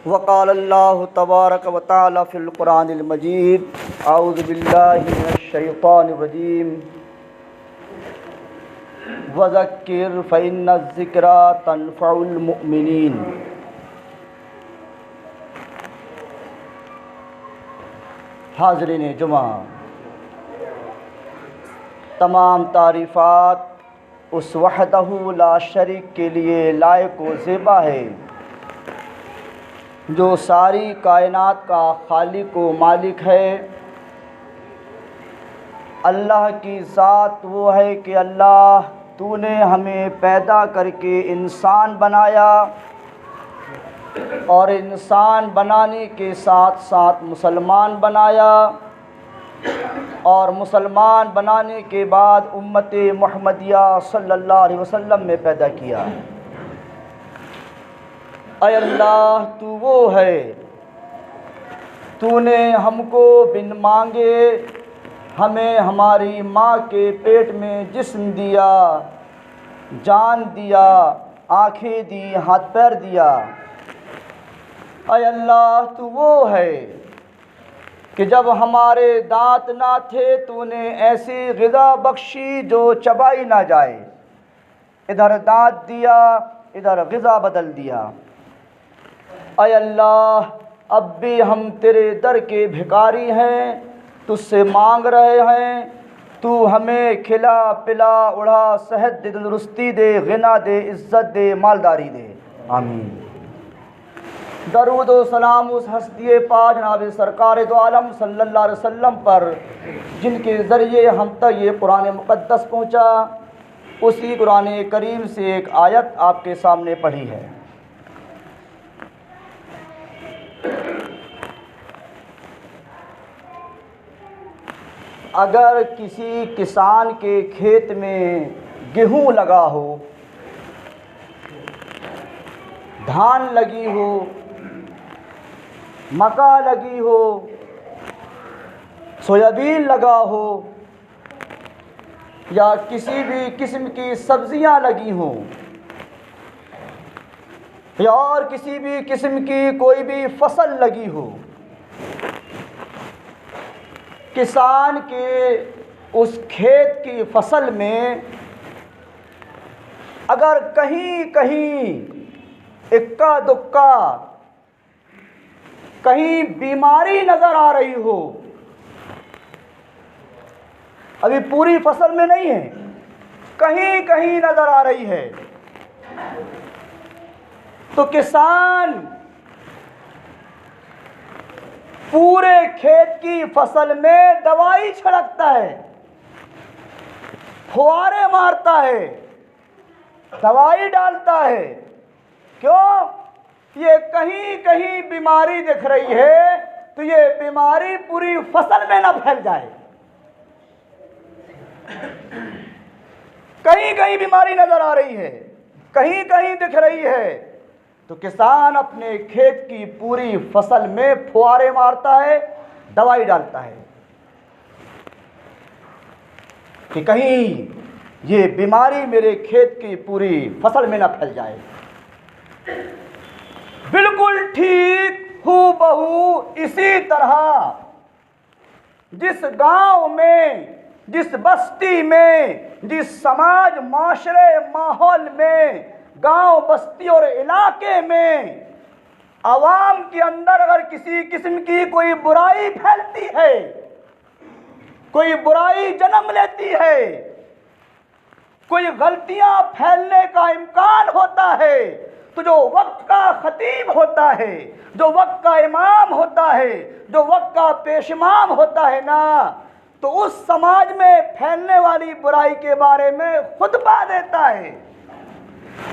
वक़ाल अल्लाहु तबारक व तआला फ़िल क़ुरानिल मजीद अऊज़ु बिल्लाहि मिनश शैतानिर रजीम वज़क्किर फ़इन्नज़ ज़िक्रा तनफ़उल मुमिनीन। हाज़रीन जुमा, तमाम तारीफ़ात उस वहदहू ला शरीक के लिए लायक व ज़ेबा है जो सारी कायनात का खालिक व मालिक है। अल्लाह की ज़ात वो है कि अल्लाह तूने हमें पैदा करके इंसान बनाया और इंसान बनाने के साथ साथ मुसलमान बनाया और मुसलमान बनाने के बाद उम्मत मुहम्मदिया सल्लल्लाहु अलैहि वसल्लम में पैदा किया। ऐ अल्लाह, तू वो है, तूने हमको बिन मांगे हमें हमारी माँ के पेट में जिस्म दिया, जान दिया, आँखें दी, हाथ पैर दिया। ऐ अल्लाह, तू वो है कि जब हमारे दांत ना थे तूने ऐसी ग़िज़ा बख्शी जो चबाई ना जाए। इधर दांत दिया, इधर ग़िज़ा बदल दिया। ऐ अल्लाह, अब भी हम तेरे दर के भिखारी हैं, तुझसे मांग रहे हैं, तू हमें खिला पिला उड़ा सेहत दे, तंदुरुस्ती दे, गिना दे, इज़्ज़त दे, मालदारी दे। आमीन। दरूद व सलाम उस हस्ती पाक जनाब सरकार दो आलम सल्लल्लाहु अलैहि वसल्लम पर जिनके ज़रिए हम तक ये कुरान मुक़द्दस पहुँचा। उसी कुरान करीम से एक आयत आपके सामने पढ़ी है। अगर किसी किसान के खेत में गेहूँ लगा हो, धान लगी हो, मक्का लगी हो, सोयाबीन लगा हो या किसी भी किस्म की सब्जियां लगी हों या और किसी भी किस्म की कोई भी फसल लगी हो, किसान के उस खेत की फसल में अगर कहीं कहीं इक्का दुक्का कहीं बीमारी नज़र आ रही हो, अभी पूरी फसल में नहीं है, कहीं कहीं नज़र आ रही है, तो किसान पूरे खेत की फसल में दवाई छिड़कता है, फुहारे मारता है, दवाई डालता है। क्यों? ये कहीं कहीं बीमारी दिख रही है तो ये बीमारी पूरी फसल में ना फैल जाए। कहीं कहीं बीमारी नजर आ रही है, कहीं कहीं दिख रही है, तो किसान अपने खेत की पूरी फसल में फुहारे मारता है, दवाई डालता है कि कहीं ये बीमारी मेरे खेत की पूरी फसल में ना फैल जाए। बिल्कुल ठीक हूबहू इसी तरह जिस गांव में, जिस बस्ती में, जिस समाज माशरे माहौल में, गांव बस्ती और इलाके में आवाम के अंदर अगर किसी किस्म की कोई बुराई फैलती है, कोई बुराई जन्म लेती है, कोई गलतियां फैलने का इम्कान होता है, तो जो वक्त का खतीब होता है, जो वक्त का इमाम होता है, जो वक्त का पेशमाम होता है ना, तो उस समाज में फैलने वाली बुराई के बारे में खुतबा देता है,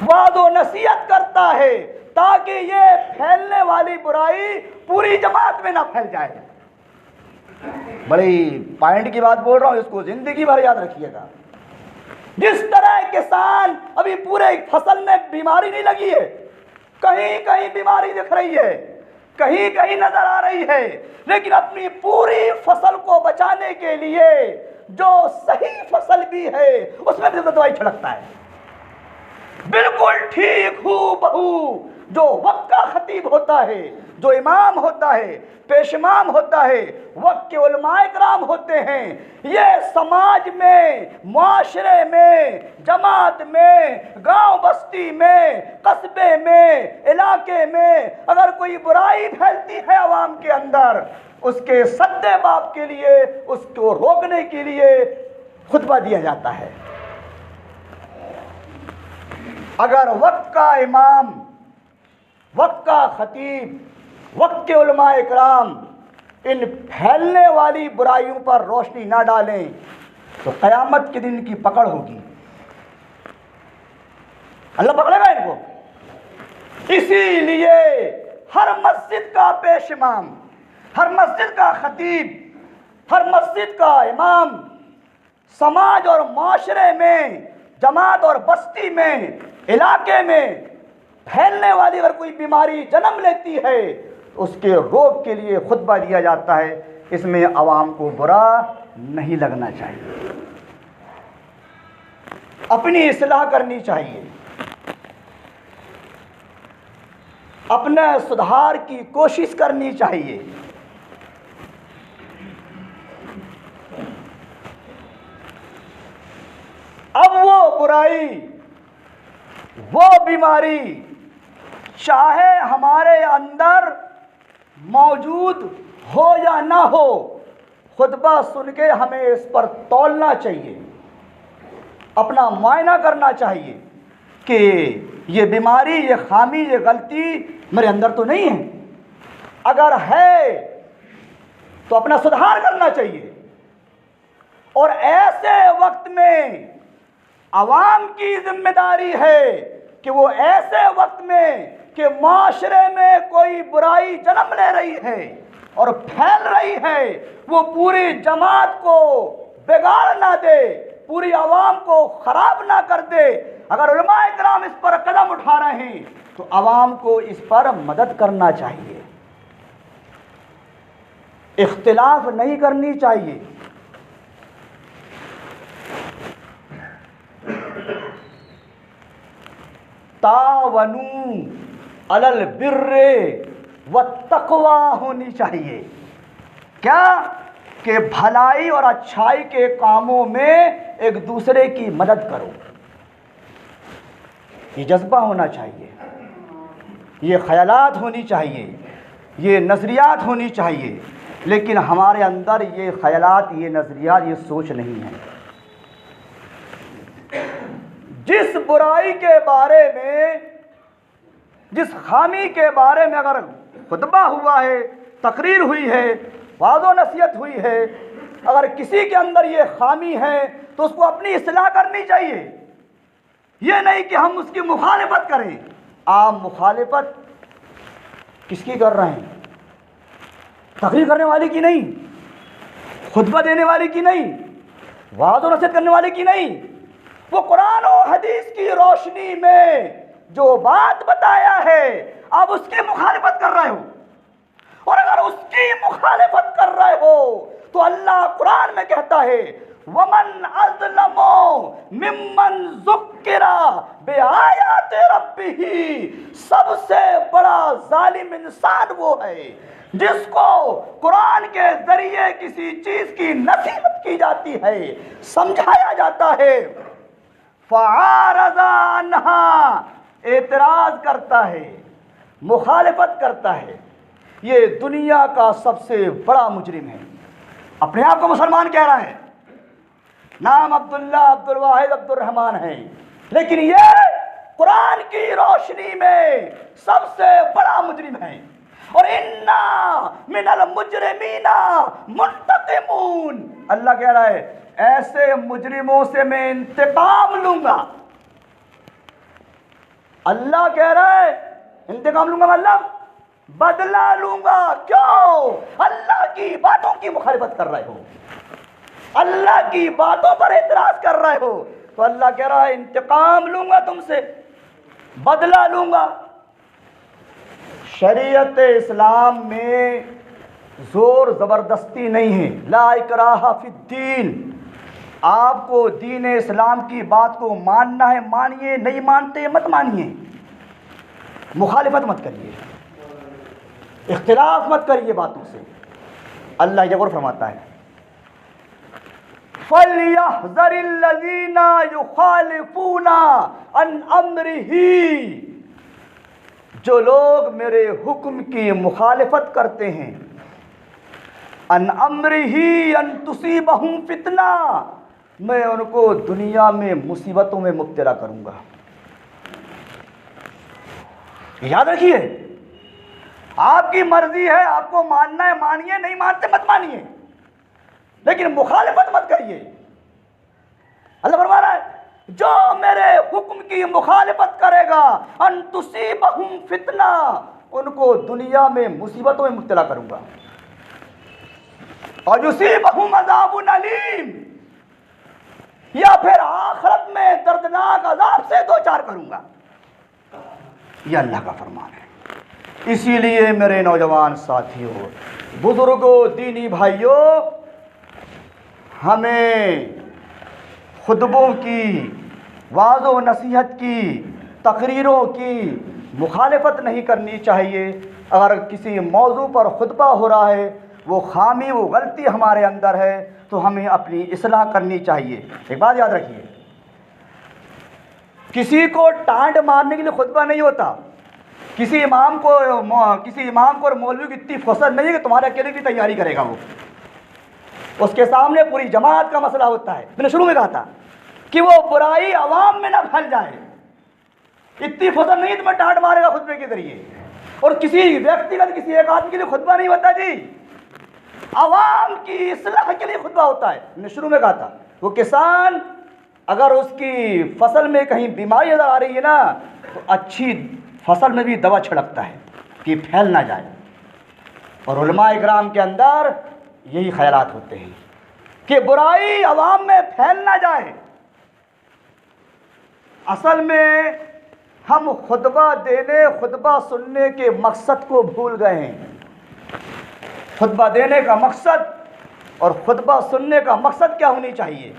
वादो नसीहत करता है ताकि ये फैलने वाली बुराई पूरी जमात में ना फैल जाए। बड़ी पॉइंट की बात बोल रहा हूं, इसको जिंदगी भर याद रखिएगा। जिस तरह किसान अभी पूरे फसल में बीमारी नहीं लगी है, कहीं कहीं बीमारी दिख रही है, कहीं कहीं नजर आ रही है, लेकिन अपनी पूरी फसल को बचाने के लिए जो सही फसल भी है उसमें भी दवाई छिड़कता है। बिल्कुल ठीक हूबहू जो वक्त का खतीब होता है, जो इमाम होता है, पेशमाम होता है, वक्त के उलमाए कराम होते हैं, ये समाज में, माशरे में, जमात में, गांव बस्ती में, कस्बे में, इलाके में अगर कोई बुराई फैलती है आवाम के अंदर, उसके सद्देबाब के लिए, उसको रोकने के लिए खुतबा दिया जाता है। अगर वक्त का इमाम, वक्त का खतीब, वक्त के उलमाए कराम इन फैलने वाली बुराइयों पर रोशनी ना डालें तो क़यामत के दिन की पकड़ होगी, अल्लाह पकड़ेगा इनको। इसीलिए हर मस्जिद का पेश इमाम, हर मस्जिद का खतीब, हर मस्जिद का इमाम समाज और माशरे में, जमात और बस्ती में, इलाके में फैलने वाली अगर कोई बीमारी जन्म लेती है तो उसके रोग के लिए खुतबा दिया जाता है। इसमें अवाम को बुरा नहीं लगना चाहिए, अपनी इस्लाह करनी चाहिए, अपने सुधार की कोशिश करनी चाहिए। अब वो बुराई, वो बीमारी चाहे हमारे अंदर मौजूद हो या ना हो, खुतबा सुन के हमें इस पर तौलना चाहिए, अपना मुआयना करना चाहिए कि ये बीमारी, ये खामी, ये गलती मेरे अंदर तो नहीं है। अगर है तो अपना सुधार करना चाहिए। और ऐसे वक्त में अवाम की जिम्मेदारी है कि वो ऐसे वक्त में कि माशरे में कोई बुराई जन्म ले रही है और फैल रही है, वो पूरी जमात को बिगाड़ ना दे, पूरी आवाम को खराब ना कर दे। अगर उलमाए किराम इस पर कदम उठा रहे हैं तो आवाम को इस पर मदद करना चाहिए, इख्तिलाफ नहीं करनी चाहिए। तावनू अलल बिर्रे व तक़वा होनी चाहिए। क्या कि भलाई और अच्छाई के कामों में एक दूसरे की मदद करो, ये जज्बा होना चाहिए, ये ख्यालात होनी चाहिए, ये नज़रियात होनी चाहिए। लेकिन हमारे अंदर ये ख्यालात, ये नज़रियात, ये सोच नहीं है। जिस बुराई के बारे में, जिस खामी के बारे में अगर खुतबा हुआ है, तकरीर हुई है, वाज़ो नसीहत हुई है, अगर किसी के अंदर ये खामी है तो उसको अपनी इस्लाह करनी चाहिए। ये नहीं कि हम उसकी मुखालिफत करें। आप मुखालिफत किसकी कर रहे हैं? तकरीर करने वाले की नहीं, खुतबा देने वाले की नहीं, वाज़ो नसीहत करने वाले की नहीं। वो कुरान और हदीस की रोशनी में जो बात बताया है आप उसकी मुखालिफत कर रहे हो। और अगर उसकी मुखालिफत कर रहे हो तो अल्लाह कुरान में कहता है वमन अज़लमो मिम्मन ज़ुक्किरा बिआयाति रब्बिही, सबसे बड़ा जालिम इंसान वो है जिसको कुरान के जरिए किसी चीज की नसीहत की जाती है, समझाया जाता है, फ़अरज़ा अन्हा, एतराज करता है, मुखालिफत करता है। ये दुनिया का सबसे बड़ा मुजरिम है। अपने आप को मुसलमान कह रहा है, नाम अब्दुल्ला, अब्दुल वाहिद, अब्दुल रहमान है, लेकिन ये कुरान की रोशनी में सबसे बड़ा मुजरिम है। और इन्ना मिनल मुजरिमीना मुंतकिमून, अल्लाह कह रहा है ऐसे मुजरिमों से मैं इंतकाम लूंगा। अल्लाह कह रहा है इंतकाम लूंगा, मतलब बदला लूंगा। क्यों? अल्लाह की बातों की मुखालिफत कर रहे हो, अल्लाह की बातों पर एतराज कर रहे हो, तो अल्लाह कह रहा है इंतकाम लूंगा तुमसे, बदला लूंगा। शरीयत इस्लाम में जोर ज़बरदस्ती नहीं है, ला इकराहा फिद्दीन। आपको दीन इस्लाम की बात को मानना है मानिए, नहीं मानते मत मानिए, मुखालिफत मत करिए, इख्तिलाफ मत करिए बातों से। अल्लाह ये और फरमाता है, फलयहज़रिल्लज़ीना युखालिफूना अन अम्रिही, जो लोग मेरे हुक्म की मुखालिफत करते हैं, अन अम्रिही अन तुसीबहुम फितना, मैं उनको दुनिया में मुसीबतों में मुब्तला करूंगा। याद रखिए, आपकी मर्जी है, आपको मानना है मानिए, नहीं मानते मत मानिए, लेकिन मुखालिफत मत करिए। अल्लाह फरमा रहा है, जो मेरे हुक्म की मुखालिफत करेगा अन तुसीबहुम फितना, उनको दुनिया में मुसीबतों में मुब्तला करूंगा, और युसीबहुम अज़ाबुन अलीम, या फिर आखिरत में दर्दनाक अजाब से दो चार करूंगा। यह अल्लाह का फरमान है। इसीलिए मेरे नौजवान साथियों, बुजुर्गों, दीनी भाइयों, हमें खुतबों की, वाज़ो नसीहत की, तकरीरों की मुखालिफत नहीं करनी चाहिए। अगर किसी मौजू पर खुतबा हो रहा है, वो खामी, वो गलती हमारे अंदर है, तो हमें अपनी इस्लाह करनी चाहिए। एक बात याद रखिए, किसी को टांट मारने के लिए खुतबा नहीं होता। किसी इमाम को और मौलवी की इतनी फुर्सत नहीं है कि तुम्हारे अकेले की तैयारी करेगा। वो उसके सामने पूरी जमात का मसला होता है। मैंने शुरू में कहा था कि वो बुराई आवाम में ना फैल जाए, इतनी फुर्सत नहीं तुम्हें टांट मारेगा खुतबे के जरिए। और किसी व्यक्तिगत, किसी एक आदमी के लिए खुतबा नहीं होता जी, आवाम की इस्लाह के लिए खुतबा होता है। मैंने शुरू में कहा था, वो किसान अगर उसकी फसल में कहीं बीमारी नजर आ रही है ना, तो अच्छी फसल में भी दवा छिड़कता है कि फैल ना जाए। और उलमा इकराम के अंदर यही ख्यालात होते हैं कि बुराई आवाम में फैल ना जाए। असल में हम खुतबा देने, खुतबा सुनने के मकसद को भूल गए हैं। खुतबा देने का मकसद और खुतबा सुनने का मकसद क्या होनी चाहिए?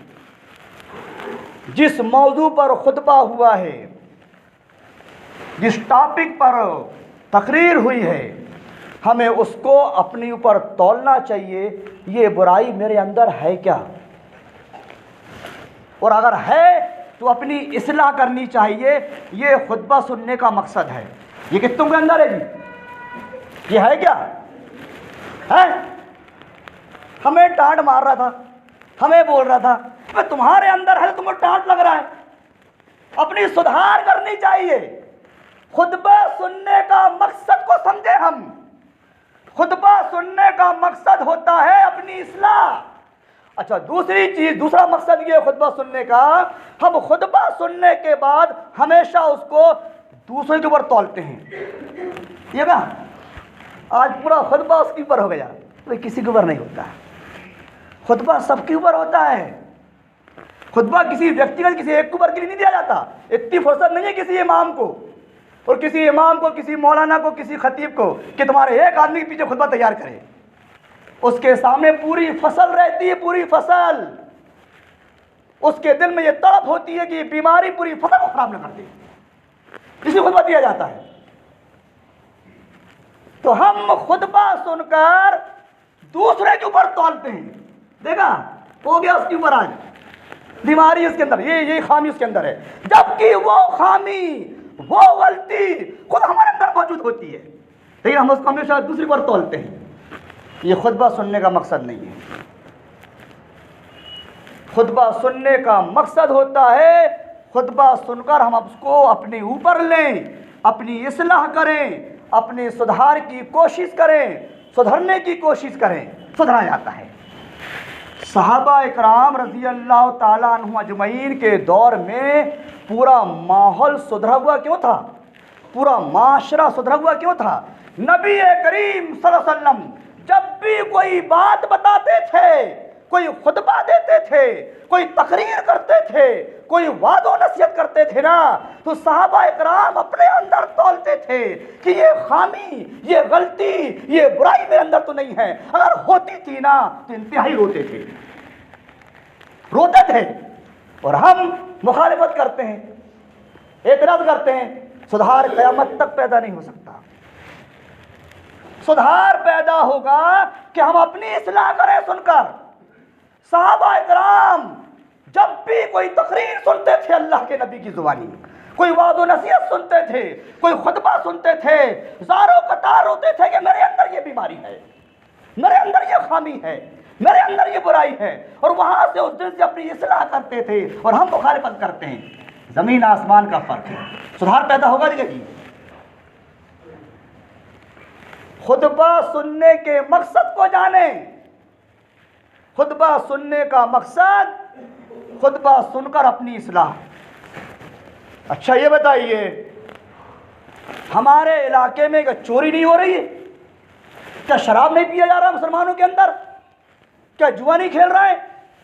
जिस मौजू पर खुतबा हुआ है, जिस टॉपिक पर तकरीर हुई है, हमें उसको अपने ऊपर तौलना चाहिए। ये बुराई मेरे अंदर है क्या, और अगर है तो अपनी इस्लाह करनी चाहिए। ये खुतबा सुनने का मकसद है। ये कितनों के अंदर है जी? ये है क्या? है? हमें डांट मार रहा था, हमें बोल रहा था, मैं तुम्हारे अंदर है, तुम्हें डांट लग रहा है, अपनी सुधार करनी चाहिए। खुतबा सुनने का मकसद को समझे हम। खुतबा सुनने का मकसद होता है अपनी इस्लाह। अच्छा, दूसरी चीज, दूसरा मकसद ये खुतबा सुनने का, हम खुतबा सुनने के बाद हमेशा उसको दूसरे के ऊपर तौलते हैं। ये ना, आज पूरा खुतबा उसके ऊपर हो गया, तो किसी के ऊपर नहीं होता है। खुतबा सबके ऊपर होता है। खुतबा किसी व्यक्तिगत, किसी एक ऊपर के लिए नहीं दिया जाता। इतनी फुर्सत नहीं है किसी इमाम को, और किसी इमाम को, किसी मौलाना को, किसी खतीब को कि तुम्हारे एक आदमी के पीछे खुतबा तैयार करे। उसके सामने पूरी फसल रहती है, पूरी फसल। उसके दिल में ये तड़प होती है कि ये बीमारी पूरी फसल को खराब न कर दे, इसलिए खुतबा दिया जाता है। तो हम खुतबा सुनकर दूसरे के ऊपर तौलते हैं। देखा, हो गया उसके ऊपर, आज बीमारी उसके अंदर, ये खामी उसके अंदर है, जबकि वो खामी, वो गलती खुद हमारे अंदर मौजूद होती है, लेकिन हम उसको हमेशा दूसरे पर तौलते हैं। ये खुतबा सुनने का मकसद नहीं है। खुतबा सुनने का मकसद होता है, खुतबा सुनकर हम उसको अपने ऊपर लें, अपनी इस्लाह करें, अपने सुधार की कोशिश करें, सुधरने की कोशिश करें, सुधरा जाता है। सहाबा इकराम रज़ी अल्लाह ताला अन्हुम अजमईन के दौर में पूरा माहौल सुधरा हुआ क्यों था? पूरा माशरा सुधरा हुआ क्यों था? नबी करीम सल्लल्लाहु अलैहि वसल्लम जब भी कोई बात बताते थे, कोई खुतबा देते थे, कोई तकरीर करते थे, कोई वादो नसीहत करते थे ना, तो सहाबा इकराम अपने अंदर तौलते थे कि ये खामी, ये गलती, ये बुराई मेरे अंदर तो नहीं है। अगर होती थी ना तो इंतहाई रोते थे, रोते थे। और हम मुखालिफत करते हैं, एतराज करते हैं, सुधार क़यामत तक पैदा नहीं हो सकता। सुधार पैदा होगा कि हम अपनी इस्लाह करें सुनकर। सहाबा किराम जब भी कोई तकरीर सुनते थे अल्लाह के नबी की जुबानी, कोई वादो नसीहत सुनते थे, कोई खुतबा सुनते थे, ज़ारो कतार होते थे कि मेरे अंदर ये बीमारी है, मेरे अंदर ये खामी है, मेरे अंदर ये बुराई है, और वहां से उस दिन से अपनी इस्लाह करते थे। और हम मुखालिफत करते हैं। जमीन आसमान का फर्क है। सुधार पैदा होगा नहीं। खुतबा सुनने के मकसद को जाने। खुतबा सुनने का मकसद खुतबा सुनकर अपनी इस्लाह। अच्छा ये बताइए, हमारे इलाके में क्या चोरी नहीं हो रही है? क्या शराब नहीं पिया जा रहा मुसलमानों के अंदर? क्या जुआ नहीं खेल रहा है?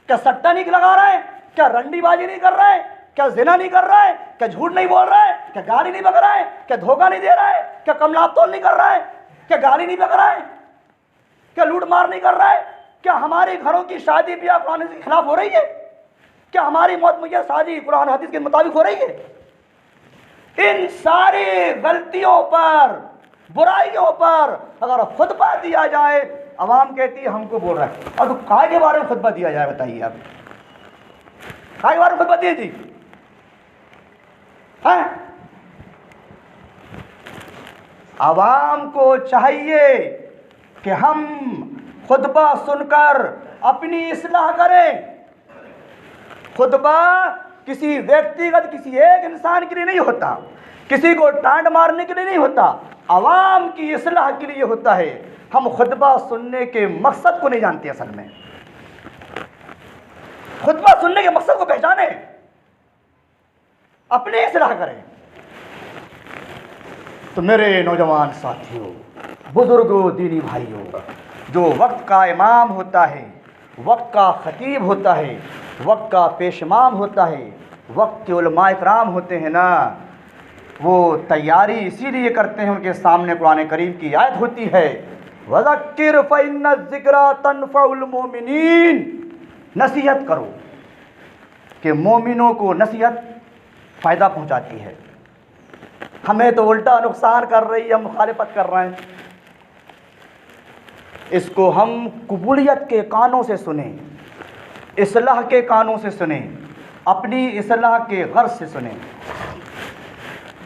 क्या सट्टा नहीं लगा रहा है? क्या रंडीबाजी नहीं कर रहा है? क्या जिना नहीं कर रहा है? क्या झूठ नहीं बोल रहा है? क्या गाली नहीं बक रहा है? क्या धोखा नहीं दे रहा है? क्या कमलाप तोल नहीं कर रहा है? क्या गाली नहीं बक रहा है? क्या लूट मार नहीं कर रहा है? क्या हमारे घरों की शादी ब्याह कुरान के खिलाफ हो रही है? क्या हमारी मौत मुझे शादी कुरान हदीस के मुताबिक हो रही है? इन सारी गलतियों पर, बुराइयों पर अगर खुतबा दिया जाए, अवाम कहती है हमको बोल रहा है। अब तो काय के बारे में खुतबा दिया जाए बताइए आप? काय के बारे में खुतबा दिए जी? हैं? अवाम को चाहिए कि हम खुतबा सुनकर अपनी इस्लाह करें। खुतबा किसी व्यक्तिगत, किसी एक इंसान के लिए नहीं होता, किसी को टांड मारने के लिए नहीं होता, अवाम की इस्लाह के लिए होता है। हम खुतबा सुनने के मकसद को नहीं जानते। असल में खुतबा सुनने के मकसद को पहचाने, अपनी इस्लाह करें। तो मेरे नौजवान साथियों, बुजुर्गों, दीनी भाइयों, जो वक्त का इमाम होता है, वक्त का खतीब होता है, वक्त का पेशमाम होता है, वक्त के उलमा इकराम होते हैं ना, वो तैयारी इसीलिए करते हैं, उनके सामने कुरान करीम की आयत होती है, वज़क्किर फ़इन्न ज़िक्रा तनफ़उल मोमिनीन। नसीहत करो कि मोमिनों को नसीहत फ़ायदा पहुंचाती है। हमें तो उल्टा नुकसान कर रही है, हम मुखालिफत कर रहे हैं। इसको हम कबूलियत के कानों से सुने, इस्लाह के कानों से सुने, अपनी इस्लाह के गर्ज से सुने।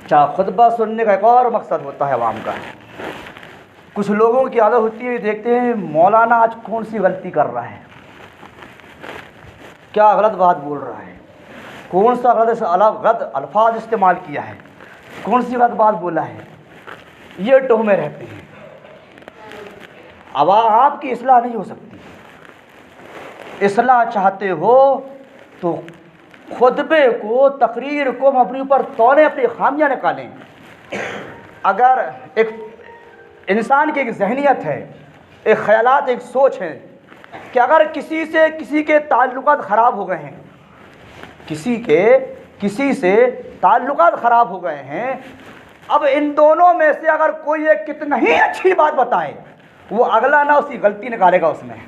अच्छा, खुतबा सुनने का एक और मकसद होता है अवाम का। कुछ लोगों की आदत होती है, देखते हैं मौलाना आज कौन सी गलती कर रहा है, क्या गलत बात बोल रहा है, कौन सा गलत अल्फाज इस्तेमाल किया है, कौन सी गलत बात बोला है, ये टोहमे रहते हैं। अब आपकी इस्लाह नहीं हो सकती। इस्लाह चाहते हो तो खुतबे को, तकरीर को हम अपने ऊपर तौलें, अपनी खामियां निकालें। अगर एक इंसान की एक जहनीत है, एक ख्यालात, एक सोच है कि अगर किसी से किसी के ताल्लुकात ख़राब हो गए हैं, किसी से ताल्लुकात ख़राब हो गए हैं, अब इन दोनों में से अगर कोई एक कितना ही अच्छी बात बताए, वो अगला ना उसकी गलती निकालेगा उसमें।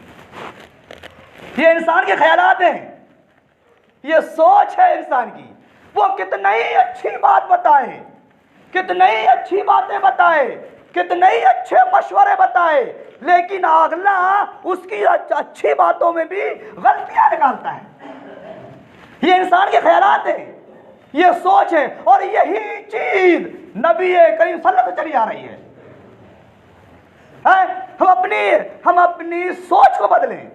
ये इंसान के ख्यालात हैं, ये सोच है इंसान की। वो कितनी ही अच्छी बात बताए, कितनी ही अच्छी बातें बताए, कितने ही अच्छे मशवरे बताए, लेकिन अगला उसकी अच्छी बातों में भी गलतियां निकालता है। ये इंसान के ख्यालात हैं, ये सोच है, और यही चीज नबी करीम सल्लल्लाहु अलैहि वसल्लम से चली आ रही है। हम अपनी सोच को बदलें।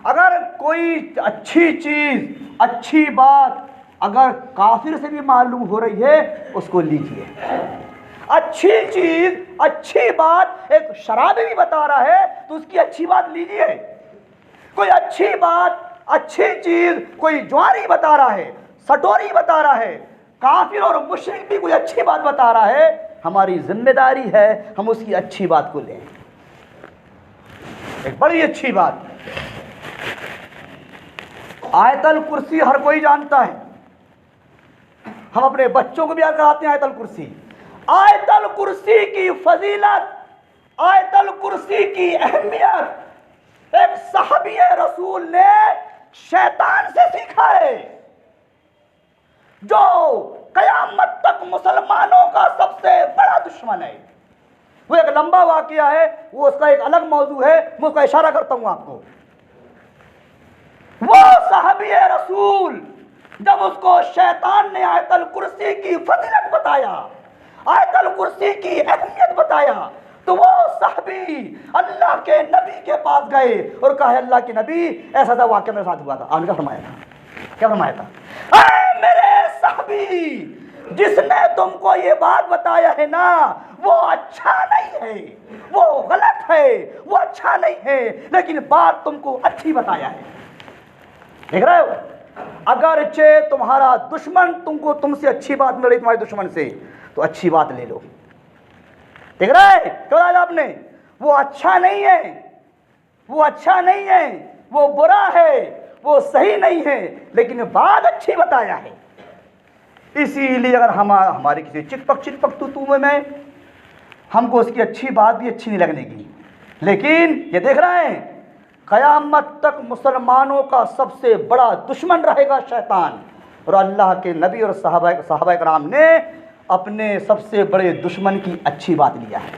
अगर कोई अच्छी चीज, अच्छी बात अगर काफिर से भी मालूम हो रही है, उसको लीजिए। अच्छी चीज, अच्छी बात एक शराबी भी बता रहा है तो उसकी अच्छी बात लीजिए। कोई अच्छी बात, अच्छी चीज कोई ज्वारी बता रहा है, सटोरी बता रहा है, काफिर और मुशरिक भी कोई अच्छी बात बता रहा है, हमारी जिम्मेदारी है हम उसकी अच्छी बात को लें। एक बड़ी अच्छी बात, आयतल कुर्सी हर कोई जानता है, हम अपने बच्चों को भी याद कराते हैं आयतल कुर्सी। आयतल कुर्सी की फजीलत, आयतल कुर्सी की अहमियत एक सहाबी रसूल ने शैतान से सीखा है, जो कयामत तक मुसलमानों का सबसे बड़ा दुश्मन है। वो एक लंबा वाकया है, वो उसका एक अलग मौजू है, मैं उसका इशारा करता हूं आपको। वो साहबी रसूल जब उसको शैतान ने आयतल कुर्सी की फजीलत बताया, आयतल कुर्सी की अहमियत बताया, तो वो साहबी अल्लाह के नबी के पास गए और कहा, अल्लाह के नबी ऐसा था वाकया मेरे साथ हुआ था। आपने क्या फरमाया था? क्या फरमाया था? ऐ मेरे साहबी, जिसने तुमको ये बात बताया है ना, वो अच्छा नहीं है, वो गलत है, वो अच्छा नहीं है, लेकिन बात तुमको अच्छी बताया है। देख रहे हो, अगरचे तुम्हारा दुश्मन तुमको तुमसे अच्छी बात मिल रही तुम्हारे दुश्मन से, तो अच्छी बात ले लो। देख रहे क्यों आपने? वो अच्छा नहीं है, वो अच्छा नहीं है, वो बुरा है, वो सही नहीं है, लेकिन बात अच्छी बताया है। इसीलिए अगर हमारी किसी चिकपक तू में हमको उसकी अच्छी बात भी अच्छी नहीं लगने की, लेकिन ये देख रहे हैं क़यामत तक मुसलमानों का सबसे बड़ा दुश्मन रहेगा शैतान। और अल्लाह के नबी और सहाबा कराम ने अपने सबसे बड़े दुश्मन की अच्छी बात लिया है।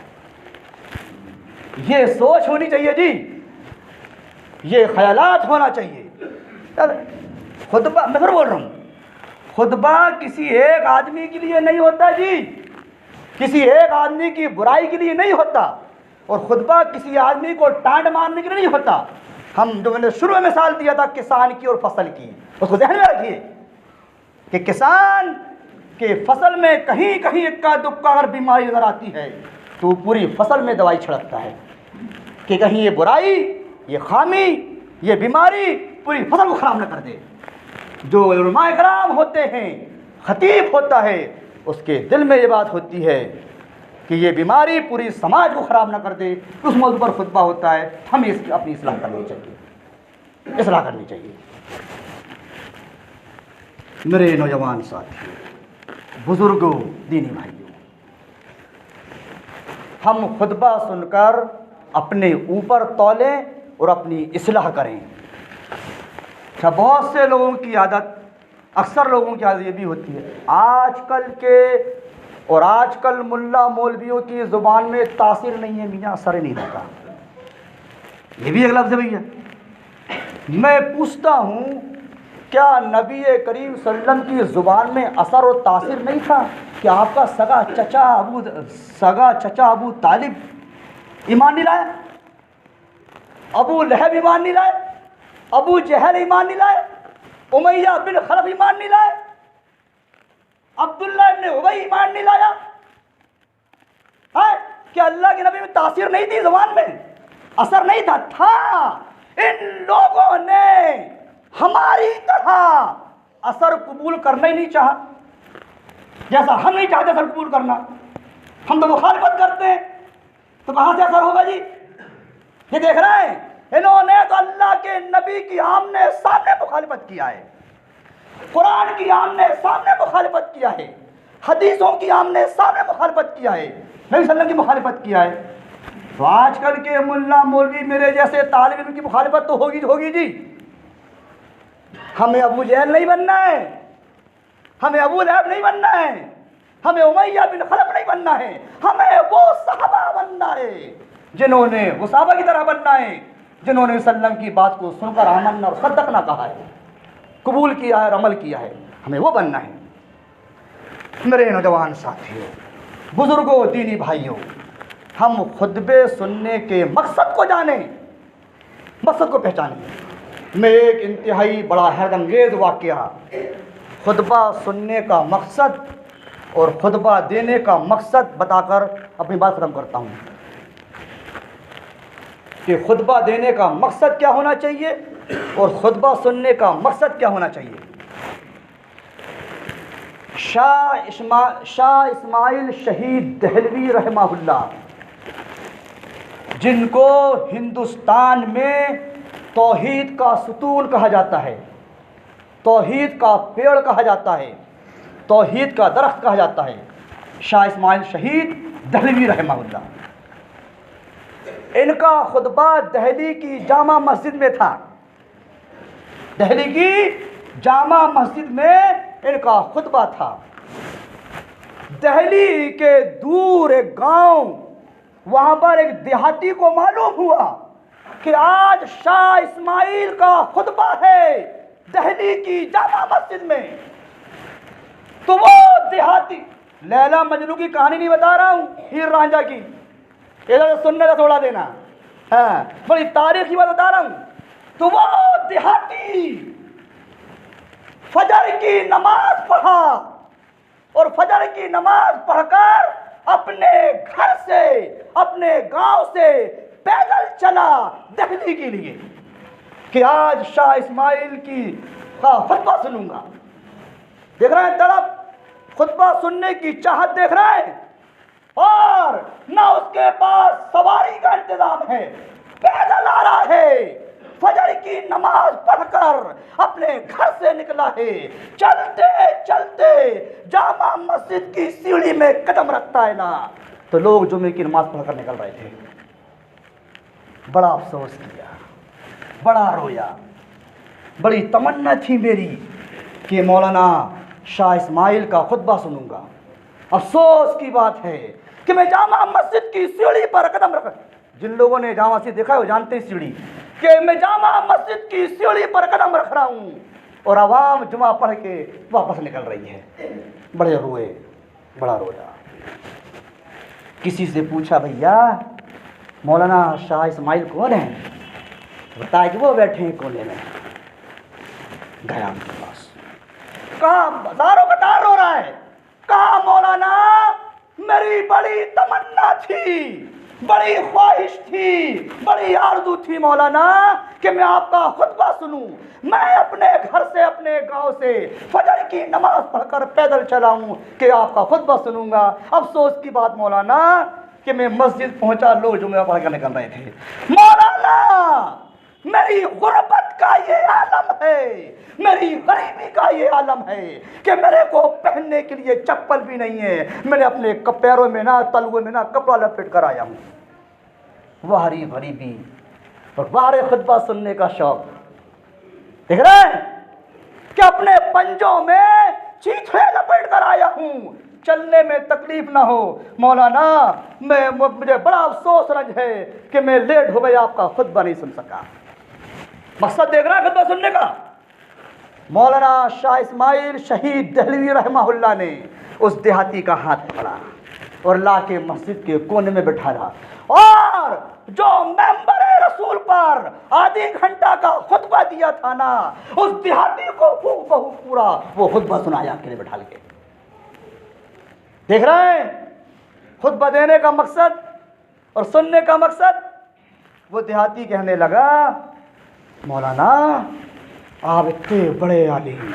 ये सोच होनी चाहिए जी, ये ख्यालात होना चाहिए। खुतबा मैं फिर बोल रहा हूँ, खुतबा किसी एक आदमी के लिए नहीं होता जी, किसी एक आदमी की बुराई के लिए नहीं होता, और खुतबा किसी आदमी को टांट मारने के लिए नहीं होता। हम जो मैंने शुरू में मिसाल दिया था किसान की और फसल की, उसको ध्यान में रखिए कि किसान के फसल में कहीं कहीं इक्का दुक्का अगर बीमारी नजर आती है तो पूरी फसल में दवाई छिड़कता है कि कहीं ये बुराई, ये खामी, ये बीमारी पूरी फसल को खराब न कर दे। जो उलमा इकराम होते हैं, खतीब होता है, उसके दिल में ये बात होती है कि ये बीमारी पूरी समाज को खराब ना कर दे, उस मौजू पर खुतबा होता है। हमें इसकी अपनी इस्लाह करनी चाहिए, इस्लाह करनी चाहिए। मेरे नौजवान साथियों, बुजुर्गों, दीनी भाइयों, हम खुतबा सुनकर अपने ऊपर तौलें और अपनी इस्लाह करें। अच्छा, बहुत से लोगों की आदत, अक्सर लोगों की आदत ये भी होती है, आजकल मुल्ला मौलवियों की ज़ुबान में तासीर नहीं है मियाँ, असर नहीं रहता। ये भी एक लफ्ज़ है भैया। मैं पूछता हूँ, क्या नबी करीम सल्लल्लाहु अलैहि वसल्लम की ज़ुबान में असर और तासीर नहीं था? कि आपका सगा चचा अबू तालिब ईमान नहीं लाया, अबू लहब ईमान नहीं लाए, अबू जहल ईमान नहीं लाए, उमैया बिन खलफ ईमान नहीं लाए, अब्दुल्ला इब्न उबई ईमान नहीं लाया है? क्या अल्लाह के नबी में तासीर नहीं थी, ज़ुबान में असर नहीं था? इन लोगों ने हमारी तरह असर कबूल करना ही नहीं चाहा, जैसा हम नहीं चाहते असर कबूल करना। हम तो मुखालिफत करते हैं, तो कहाँ से असर होगा जी? ये देख रहे हैं, इन्होंने तो अल्लाह के नबी की आमने सामने मुखालिफत किया है, कुरान की आमने सामने मुखालिफत किया है, हदीसों की आमने सामने मुखालिफत किया है, नबी सल्लल्लाहु अलैहि वसल्लम की मुखालिफत किया है। तो आजकल के मुल्ला मौलवी मेरे जैसे तालिब इल्म की मुखालिफत तो होगी जी। हमें अबू जहल नहीं बनना है, हमें अबू लहब नहीं बनना है, हमें उमैया बिन खलफ नहीं बनना है, हमें वो सहाबा बनना है जिन्होंने, वो सहाबा की तरह बनना है जिन्होंने सल्लम की बात को सुनकर आमन और सद्दकना कहा है, कबूल किया है और अमल किया है। हमें वो बनना है। मेरे नौजवान साथियों, बुजुर्गों, दीनी भाइयों, हम खुतबे सुनने के मकसद को जानें, मकसद को पहचानें। मैं एक इंतहाई बड़ा हैरतअंगेज़ वाक़या, खुतबा सुनने का मकसद और खुतबा देने का मकसद बताकर अपनी बात ख़त्म करता हूँ कि खुतबा देने का मकसद क्या होना चाहिए और खुतबा सुनने का मकसद क्या होना चाहिए। शाह इस्माइल शहीद दहलवी रहमहुल्लाह, जिनको हिंदुस्तान में तौहीद का सुतून कहा जाता है, तौहीद का पेड़ कहा जाता है, तौहीद का दरख्त कहा जाता है, शाह इस्माइल शहीद दहलवी रहमहुल्लाह, इनका खुतबा दिल्ली की जामा मस्जिद में था। दिल्ली की जामा मस्जिद में इनका खुतबा था। दिल्ली के दूर एक गांव, वहां पर एक देहाती को मालूम हुआ कि आज शाह इस्माइल का खुतबा है दिल्ली की जामा मस्जिद में। तो वो देहाती, लैला मजनू की कहानी नहीं बता रहा हूं, हीर रांझा की, इधर सुनने का थोड़ा देना, हाँ बड़ी तारीख की बात बता रहा हूं। तो वो देहाती फजर की नमाज पढ़ा और फजर की नमाज पढ़कर अपने घर से, अपने गांव से पैदल चला दिल्ली के लिए कि आज शाह इस्माइल की खुतबा सुनूंगा। देख रहे हैं तड़प, खुतबा सुनने की चाहत देख रहे हैं, और ना उसके पास सवारी का इंतजाम है, पैदल आ रहा है, फजर की नमाज पढ़कर अपने घर से निकला है। चलते चलते जामा मस्जिद की सीढ़ी में कदम रखता है ना, तो लोग जुमे की नमाज पढ़कर निकल रहे थे। बड़ा अफसोस किया, बड़ा रोया। बड़ी तमन्ना थी मेरी कि मौलाना शाह इस्माइल का खुतबा सुनूंगा। अफसोस की बात है कि मैं जामा मस्जिद की सीढ़ी पर कदम रख, जिन लोगों ने जामा मस्जिद देखा है वो जानते हैं सीढ़ी, कि मैं जामा मस्जिद की सीढ़ी पर कदम रख रहा हूं और आवाम जुमा पढ़ के वापस निकल रही है। बड़े रोए, बड़ा रोया। किसी से पूछा, भैया मौलाना शाह इस्माइल कौन है? बताया कि वो बैठे हैं कोने में। गया उनके पास, कहा हजारों कतार रो रहा है, कहा मौलाना मेरी बड़ी तमन्ना थी, बड़ी ख्वाहिश थी, बड़ी आरज़ू थी मौलाना कि मैं आपका खुतबा सुनूं। मैं अपने घर से, अपने गांव से फजर की नमाज पढ़कर पैदल चला हूं कि आपका खुतबा सुनूंगा। अफसोस की बात मौलाना कि मैं मस्जिद पहुंचा, लोग जुमे पढ़कर निकल रहे थे। मौलाना मेरी गुर्बत का ये आलम है, मेरी गरीबी का ये आलम है कि मेरे को पहनने के लिए चप्पल भी नहीं है। मैंने अपने पैरों में ना, तलुए में ना कपड़ा लपेट कर आया हूँ। वारी गरीबी और वारे खुतबा सुनने का शौक। देख रहे हैं कि अपने पंजों में चीथड़े लपेट कर आया हूँ, चलने में तकलीफ ना हो। मौलाना मुझे बड़ा अफसोस रंज है कि मैं लेट हो गया, आपका खुतबा नहीं सुन सका। मकसद देख रहा है खुतबा सुनने का। मौलाना शाह इस्माइल शहीद दहलवी रहमहुल्लाह ने उस देहाती का हाथ पकड़ा और ला के मस्जिद के कोने में बैठा रहा, और जो मेंबर रसूल पर आधी घंटा का खुतबा दिया था ना, उस देहाती को हूबहू पूरा वो खुतबा सुनाया अकेले बैठा के। देख रहे हैं खुतबा देने का मकसद और सुनने का मकसद। वो देहाती कहने लगा, मौलाना आप इतने बड़े आलिम,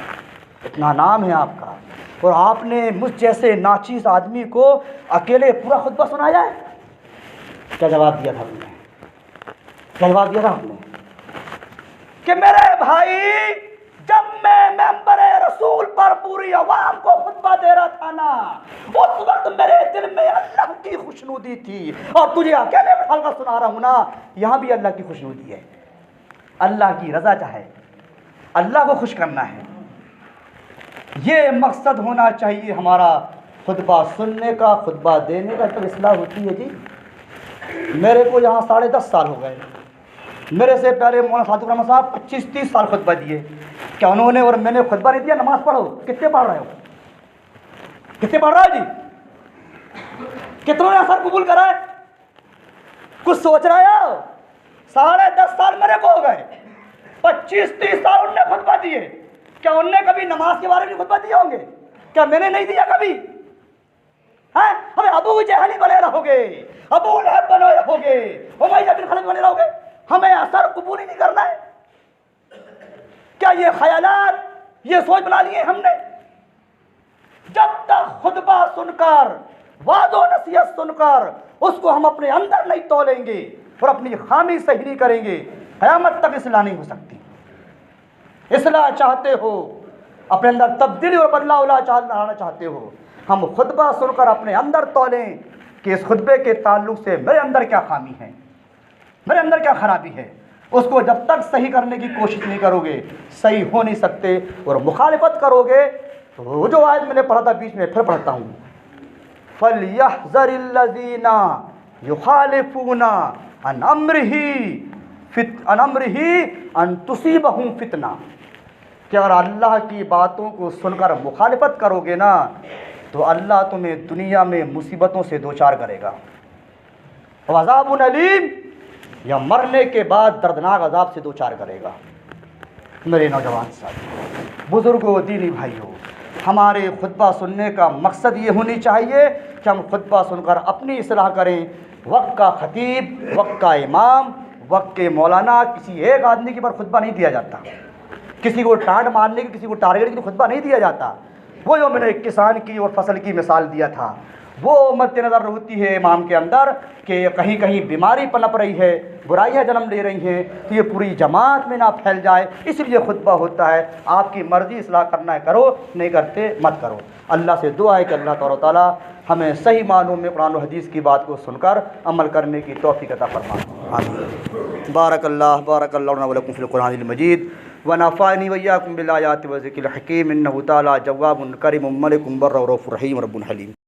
इतना नाम है आपका, और आपने मुझ जैसे नाचीज आदमी को अकेले पूरा खुतबा सुनाया है। क्या जवाब दिया था आपने? क्या जवाब दिया था आपने? कि मेरे भाई, जब मैं मेंबर रसूल पर पूरी आवाम को खुतबा दे रहा था ना, उस वक्त मेरे दिल में अल्लाह की खुशनुदी थी, और तुझे अकेले बैठाकर सुना रहा हूं ना, यहां भी अल्लाह की खुशनुदी है। अल्लाह की रजा चाहे, अल्लाह को खुश करना है, ये मकसद होना चाहिए हमारा खुतबा सुनने का, खुतबा देने का। तो इस्लाह होती है जी। मेरे को यहाँ 10.5 साल हो गए, मेरे से पहले मौलाना सादिक रहमान साहब 25-30 साल खुतबा दिए। क्या उन्होंने और मैंने खुतबा नहीं दिया? नमाज पढ़ो। कितने पढ़ रहे हो? कितने पढ़ रहा है जी? कितनों ने असर कबूल करा है? कुछ सोच रहे हो? 10.5 साल मेरे को हो गए, 25-30 साल उनने खुतबा दिए। क्या उनने कभी नमाज के बारे में खुतबा दिए होंगे? क्या मैंने नहीं दिया कभी? हैं? हमें अबू जहली बने रहोगे, अबू लहब बने रहोगे, उमैया बिन खलफ बने रहोगे, हमें असर कबूल ही नहीं करना है? क्या ये ख्यालात, ये सोच बना लिए हमने? जब तक खुतबा सुनकर, वादो नसीहत सुनकर उसको हम अपने अंदर नहीं तोलेंगे और अपनी खामी सही नहीं करेंगे, क़यामत तक इस्लाह नहीं हो सकती। इस्लाह चाहते हो, अपने अंदर तब्दीली और बदलाव लाना चाहते हो, हम खुतबा सुनकर अपने अंदर तोलें कि इस खुतबे के ताल्लुक से मेरे अंदर क्या खामी है, मेरे अंदर क्या खराबी है। उसको जब तक सही करने की कोशिश नहीं करोगे, सही हो नहीं सकते। और मुखालिफत करोगे तो जो आज मैंने पढ़ा था, बीच में फिर पढ़ता हूँ, फलयहज़रिल्लज़ीना युखालिफूना अन अम्रिही अन तुसीबहुम फितना, कि अगर अल्लाह की बातों को सुनकर मुखालिफत करोगे ना तो अल्लाह तुम्हें दुनिया में मुसीबतों से दो चार करेगा, अज़ाबुन अलीम, या मरने के बाद दर्दनाक अजाब से दो चार करेगा। मेरे नौजवान साथियों, बुज़ुर्गों, दीनी भाइयों, हमारे खुतबा सुनने का मकसद ये होनी चाहिए कि हम खुतबा सुनकर अपनी इस्लाह करें। वक्त का ख़तीब, वक्त का इमाम, वक्त के मौलाना, किसी एक आदमी के ऊपर खुतबा नहीं दिया जाता, किसी को टांट मारने की, किसी को टारगेट की खुतबा नहीं दिया जाता। वो जो मैंने एक किसान की और फसल की मिसाल दिया था, वो मद्देनज़र होती है इमाम के अंदर कि कहीं कहीं बीमारी पनप रही है, बुराइयाँ जन्म ले रही हैं, तो ये पूरी जमात में ना फैल जाए, इसलिए खुतबा होता है। आपकी मर्ज़ी इस्लाह करना है करो, नहीं करते मत करो। अल्लाह से दुआ है कि अल्लाह ताला हमें सही मानों में कुरान और हदीस की बात को सुनकर अमल करने की तौफ़ीक़ अता फरमाए। आमीन। बारकल्लाहु व लकुम फ़िल कुरानिल मजीद व नफ़अनी व इय्याकुम बिल आयाति व ज़िक्रिल हकीम। इन्नहु तआला जव्वाबुन करीमुम मलिकुम बर्रुर रऊफ़ुर रहीम रब्बुल हलीम।